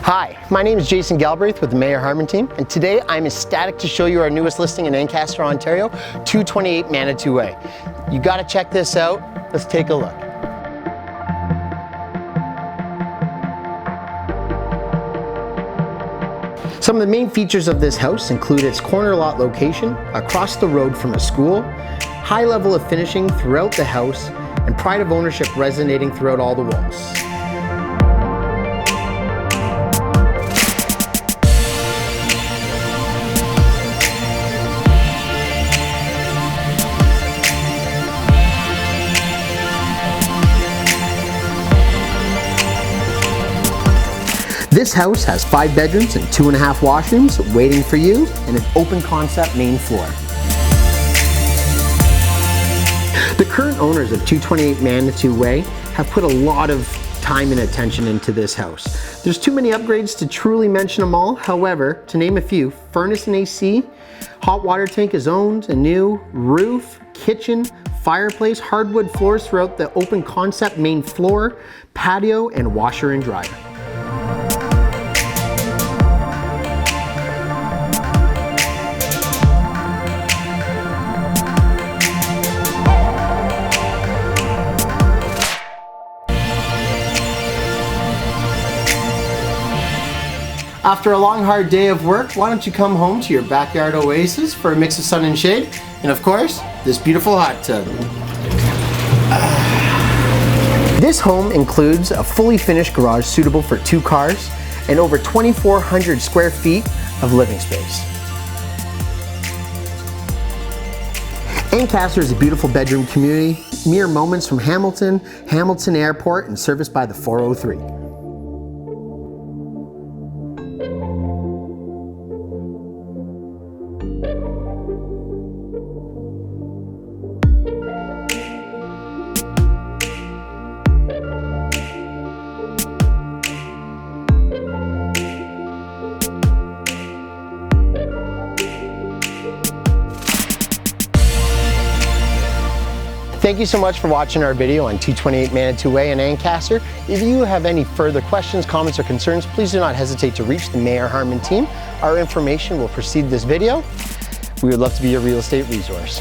Hi, my name is Jason Galbraith with the Mayer-Harman Team, and today I'm ecstatic to show you our newest listing in Ancaster, Ontario, 228 Manitou Way. You gotta check this out. Let's take a look. Some of the main features of this house include its corner lot location, across the road from a school, high level of finishing throughout the house, and pride of ownership resonating throughout all the walls. This house has 5 bedrooms and 2.5 washrooms waiting for you and an open concept main floor. The current owners of 228 Manitou Way have put a lot of time and attention into this house. There's too many upgrades to truly mention them all. However, to name a few, furnace and AC, hot water tank is owned, a new roof, kitchen, fireplace, hardwood floors throughout the open concept main floor, patio, and washer and dryer. After a long, hard day of work, why don't you come home to your backyard oasis for a mix of sun and shade, and of course, this beautiful hot tub. This home includes a fully finished garage suitable for 2 cars and over 2,400 square feet of living space. Ancaster is a beautiful bedroom community, mere moments from Hamilton Airport, and serviced by the 403. Thank you so much for watching our video on 228 Manitou Way in Ancaster. If you have any further questions, comments, or concerns, please do not hesitate to reach the Mayer-Harman Team. Our information will precede this video. We would love to be your real estate resource.